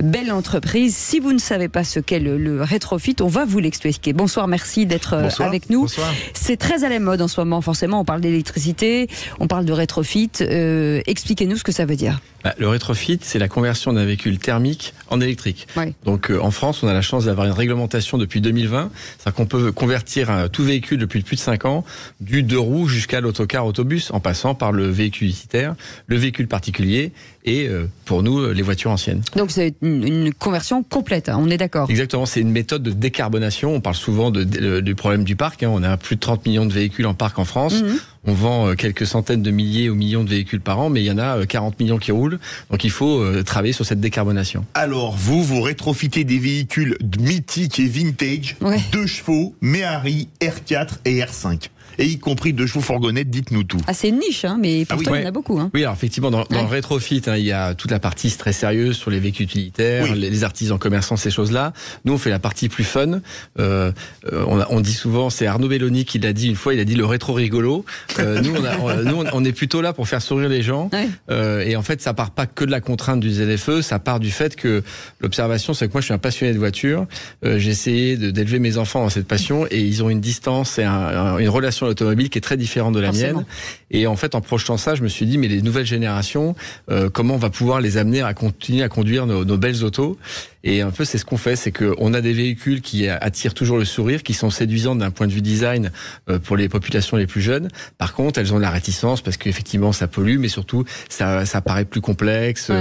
belle entreprise. Si vous ne savez pas ce qu'est le rétrofit, on va vous l'expliquer. Bonsoir, merci d'être avec nous. Bonsoir. C'est très à la mode en ce moment, forcément, on parle d'électricité, on parle de rétrofit. Expliquez-nous ce que ça veut dire. Le rétrofit, c'est la conversion d'un véhicule thermique en électrique. Ouais. Donc en France, on a la chance d'avoir une réglementation depuis 2020. C'est-à-dire qu'on peut convertir tout véhicule depuis plus de 5 ans, du 2 roues jusqu'à l'autocar autobus, en passant par le véhicule utilitaire, le véhicule particulier et pour nous, les voitures anciennes. Donc c'est une conversion complète, on est d'accord. Exactement, c'est une méthode de décarbonation. On parle souvent du problème du parc. On a plus de 30 millions de véhicules en parc en France. On vend quelques centaines de milliers ou millions de véhicules par an, mais il y en a 40 millions qui roulent. Donc il faut travailler sur cette décarbonation. Alors vous rétrofitez des véhicules mythiques et vintage, 2 chevaux, Méhari, R4 et R5. et y compris 2 chevaux fourgonnettes, dites-nous tout. Ah, c'est une niche, hein, mais pourtant il y en a beaucoup. Hein. Oui, alors effectivement, dans le rétrofit, il y a toute la partie très sérieuse sur les véhicules utilitaires, les artisans commerçants, ces choses-là. Nous, on fait la partie plus fun. On dit souvent, c'est Arnaud Belloni qui l'a dit une fois, il a dit le rétro rigolo. Nous, on est plutôt là pour faire sourire les gens. Et en fait, ça part pas que de la contrainte du ZFE, ça part du fait que l'observation, c'est que moi, je suis un passionné de voiture. J'ai essayé d'élever mes enfants dans cette passion et ils ont une distance et une relation à l'automobile qui est très différente de la mienne. Et en fait, en projetant ça, je me suis dit, mais les nouvelles générations, comment on va pouvoir les amener à continuer à conduire nos belles autos? Et un peu, c'est ce qu'on fait, c'est qu'on a des véhicules qui attirent toujours le sourire, qui sont séduisants d'un point de vue design pour les populations les plus jeunes. Par contre, elles ont de la réticence parce qu'effectivement, ça pollue, mais surtout, ça paraît plus complexe.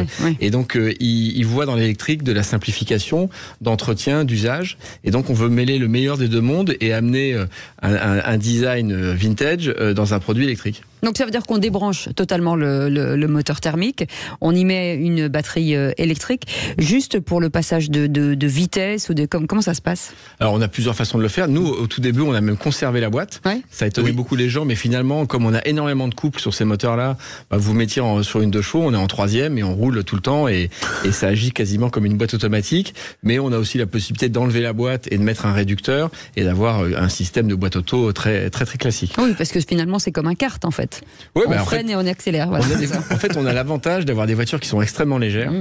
Et donc, ils voient dans l'électrique de la simplification, d'entretien, d'usage. Et donc, on veut mêler le meilleur des deux mondes et amener un design vintage dans un produit électrique. Donc ça veut dire qu'on débranche totalement le moteur thermique, on y met une batterie électrique, juste pour le passage de vitesse ou comment ça se passe? Alors on a plusieurs façons de le faire. Nous, au tout début, on a même conservé la boîte. Ça a étonné beaucoup les gens, mais finalement, comme on a énormément de couples sur ces moteurs-là, vous mettiez sur une 2 chevaux, on est en 3e et on roule tout le temps et ça agit quasiment comme une boîte automatique. Mais on a aussi la possibilité d'enlever la boîte et de mettre un réducteur et d'avoir un système de boîte auto très très très classique. Oui, parce que finalement, c'est comme un kart en fait. On freine et on accélère. Voilà, en fait, on a l'avantage d'avoir des voitures qui sont extrêmement légères.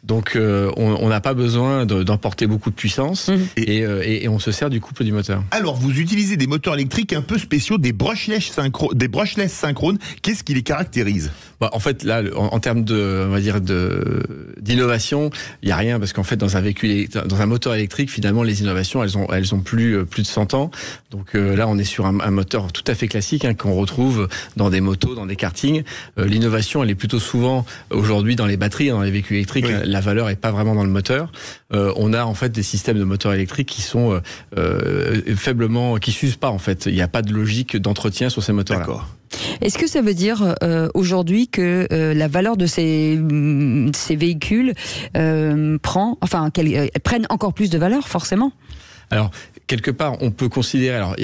Donc, on n'a pas besoin d'emporter beaucoup de puissance et on se sert du couple du moteur. Alors, vous utilisez des moteurs électriques un peu spéciaux, des brushless synchrones. Qu'est-ce qui les caractérise? En fait, là, en termes d'innovation, il n'y a rien parce qu'en fait, dans un moteur électrique, finalement, les innovations, elles ont plus de 100 ans. Donc là, on est sur un moteur tout à fait classique qu'on retrouve dans des motos, dans des kartings. L'innovation, elle est plutôt souvent aujourd'hui dans les batteries, dans les véhicules électriques. La valeur est pas vraiment dans le moteur. On a en fait des systèmes de moteurs électriques qui sont qui s'usent pas en fait. Il n'y a pas de logique d'entretien sur ces moteurs-là. D'accord. Est-ce que ça veut dire aujourd'hui que la valeur de ces véhicules prennent encore plus de valeur forcément? Alors, quelque part, on peut considérer. Alors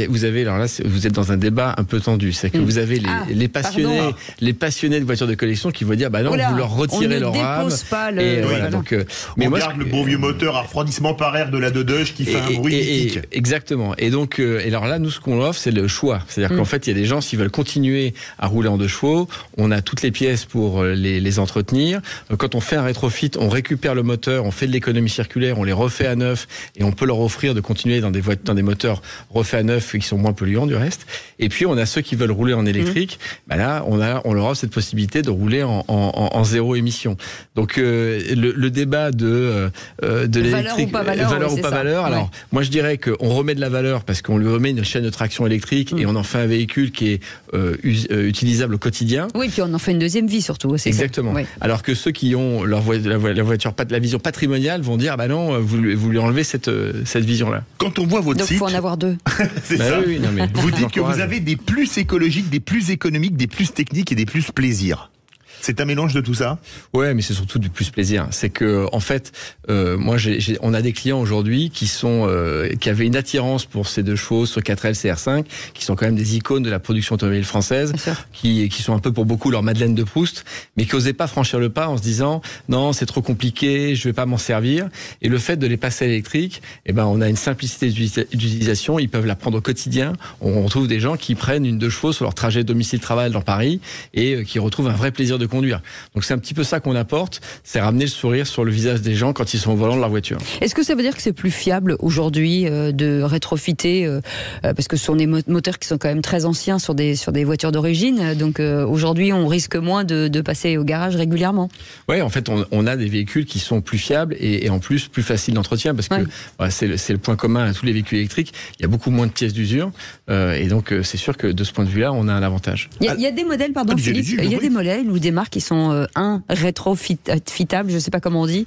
là, vous êtes dans un débat un peu tendu. C'est que vous avez les passionnés de voitures de collection qui vont dire, bah non, vous leur retirez leur rame. Mais on garde le bon vieux moteur à refroidissement par air de la Dodoche qui fait un bruit mythique. Exactement. Et donc, alors là, nous, ce qu'on offre, c'est le choix. C'est-à-dire qu'en fait, il y a des gens, s'ils veulent continuer à rouler en 2 chevaux, on a toutes les pièces pour les entretenir. Quand on fait un rétrofit, on récupère le moteur, on fait de l'économie circulaire, on les refait à neuf et on peut leur offrir de continuer dans des moteurs refaits à neuf et qui sont moins polluants du reste. Et puis on a ceux qui veulent rouler en électrique. Là, on leur offre cette possibilité de rouler en zéro émission. Donc le débat de l'électrique, valeur ou pas valeur. Alors moi je dirais qu'on remet de la valeur parce qu'on lui remet une chaîne de traction électrique et on en fait un véhicule qui est utilisable au quotidien. Oui, puis on en fait une deuxième vie surtout. Exactement. Alors que ceux qui ont la voiture, la vision patrimoniale vont dire, bah non, vous lui enlevez cette vision-là. Quand on voit votre site... Donc il faut en avoir 2. C'est ça. Oui, non, mais vous dites que vous avez des plus écologiques, des plus économiques, des plus techniques et des plus plaisir. C'est un mélange de tout ça? Ouais, mais c'est surtout du plus plaisir. C'est que, en fait, on a des clients aujourd'hui qui avaient une attirance pour ces 2 chevaux sur 4L, CR5, qui sont quand même des icônes de la production automobile française, qui sont un peu pour beaucoup leur Madeleine de Proust, mais qui n'osaient pas franchir le pas en se disant, non, c'est trop compliqué, je vais pas m'en servir. Et le fait de les passer à l'électrique, on a une simplicité d'utilisation, ils peuvent la prendre au quotidien. On retrouve des gens qui prennent une 2 chevaux sur leur trajet domicile-travail dans Paris et qui retrouvent un vrai plaisir de conduire. Donc c'est un petit peu ça qu'on apporte, c'est ramener le sourire sur le visage des gens quand ils sont au volant de leur voiture. Est-ce que ça veut dire que c'est plus fiable aujourd'hui de rétrofiter parce que ce sont des moteurs qui sont quand même très anciens sur des voitures d'origine, donc aujourd'hui on risque moins de passer au garage régulièrement? Oui, en fait on a des véhicules qui sont plus fiables et en plus plus faciles d'entretien parce que c'est le point commun à tous les véhicules électriques, il y a beaucoup moins de pièces d'usure et donc c'est sûr que de ce point de vue-là on a un avantage. Il y a des modèles, pardon Philippe, il y a des modèles ou des marques qui sont rétrofitables, je ne sais pas comment on dit.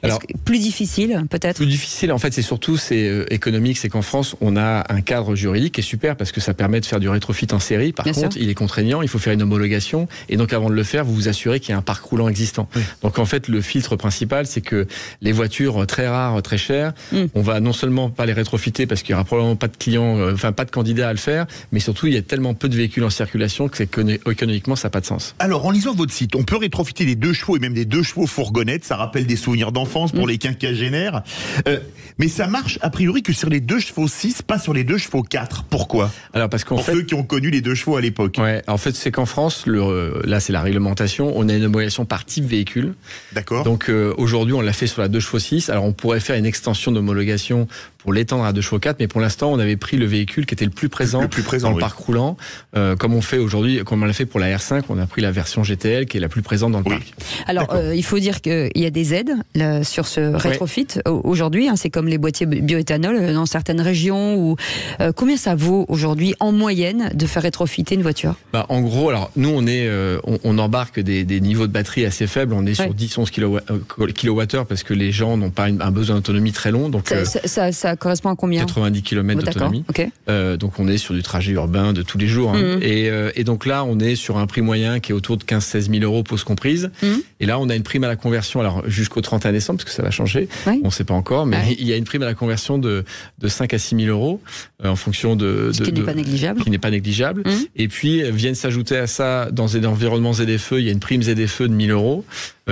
Alors, plus difficile, peut-être. Plus difficile, en fait, c'est économique, c'est qu'en France, on a un cadre juridique qui est super parce que ça permet de faire du rétrofit en série. Par contre, il est contraignant, il faut faire une homologation. Et donc, avant de le faire, vous vous assurez qu'il y a un parc roulant existant. Oui. Donc, en fait, le filtre principal, c'est que les voitures très rares, très chères, on va non seulement pas les rétrofiter parce qu'il y aura probablement pas de clients, pas de candidats à le faire, mais surtout, il y a tellement peu de véhicules en circulation que économiquement, ça n'a pas de sens. Alors, en lisant votre site, on peut rétrofiter des 2 chevaux et même des 2 chevaux fourgonnettes. Ça rappelle des souvenirs d'enfance pour les quinquagénaires. Mais ça marche, a priori, que sur les 2 chevaux 6, pas sur les 2 chevaux 4. Pourquoi ? Alors, parce qu'en fait, ceux qui ont connu les 2 chevaux à l'époque. Ouais, en fait, c'est qu'en France, là, c'est la réglementation. On a une homologation par type véhicule. D'accord. Donc, aujourd'hui, on l'a fait sur la 2 chevaux 6. Alors, on pourrait faire une extension d'homologation pour l'étendre à 2 chevaux 4, mais pour l'instant, on avait pris le véhicule qui était le plus présent dans le parc roulant, comme on fait aujourd'hui, comme on l'a fait pour la R5, on a pris la version GTL qui est la plus présente dans le parc. Alors, il faut dire qu'il y a des aides là, sur ce rétrofit aujourd'hui, c'est comme les boîtiers bioéthanol dans certaines régions. Combien ça vaut aujourd'hui en moyenne de faire rétrofiter une voiture ? En gros, alors nous, on embarque des niveaux de batterie assez faibles, on est sur 10-11 kWh parce que les gens n'ont pas un besoin d'autonomie très long. Donc, ça correspond à combien ? 90 km d'autonomie. Okay. Donc on est sur du trajet urbain de tous les jours. Et donc là, on est sur un prix moyen qui est autour de 15-16 000 euros, pause comprise. Et là, on a une prime à la conversion, alors jusqu'au 31 décembre, parce que ça va changer. On ne sait pas encore, mais il y a une prime à la conversion de 5 à 6 000 euros en fonction de... Ce qui n'est pas négligeable. Qui n'est pas négligeable. Et puis, viennent s'ajouter à ça, dans des environnements ZFE, il y a une prime ZFE de 1 000 euros.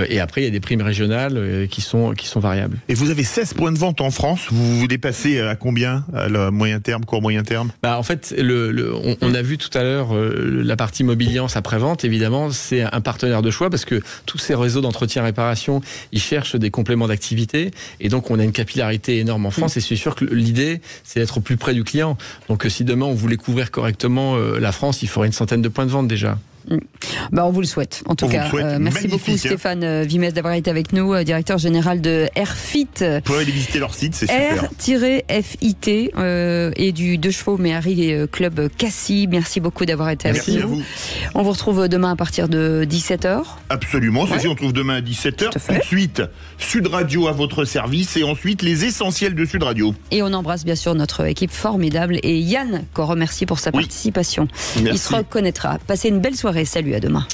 Et après, il y a des primes régionales qui sont variables. Et vous avez 16 points de vente en France. Vous dépassez à combien, à le moyen terme, court moyen terme ? En fait, on a vu tout à l'heure la partie mobiliance après-vente. Évidemment, c'est un partenaire de choix parce que tous ces réseaux d'entretien-réparation, ils cherchent des compléments d'activité. Et donc, on a une capillarité énorme en France. Et c'est sûr que l'idée, c'est d'être au plus près du client. Donc, si demain, on voulait couvrir correctement la France, il faudrait une centaine de points de vente déjà. On vous le souhaite. En tout cas, merci beaucoup Stéphane Vimès d'avoir été avec nous, directeur général de Airfit. Vous pouvez aller visiter leur site, c'est super. R-FIT et du 2 chevaux Méhari Club Cassis. Merci beaucoup d'avoir été avec nous. Merci à vous. On vous retrouve demain à partir de 17h. Absolument, c'est on retrouve demain à 17h. Tout de suite, Sud Radio à votre service et ensuite les essentiels de Sud Radio. Et on embrasse bien sûr notre équipe formidable et Yann qu'on remercie pour sa participation. Merci. Il se reconnaîtra. Passez une belle soirée. Salut, à demain.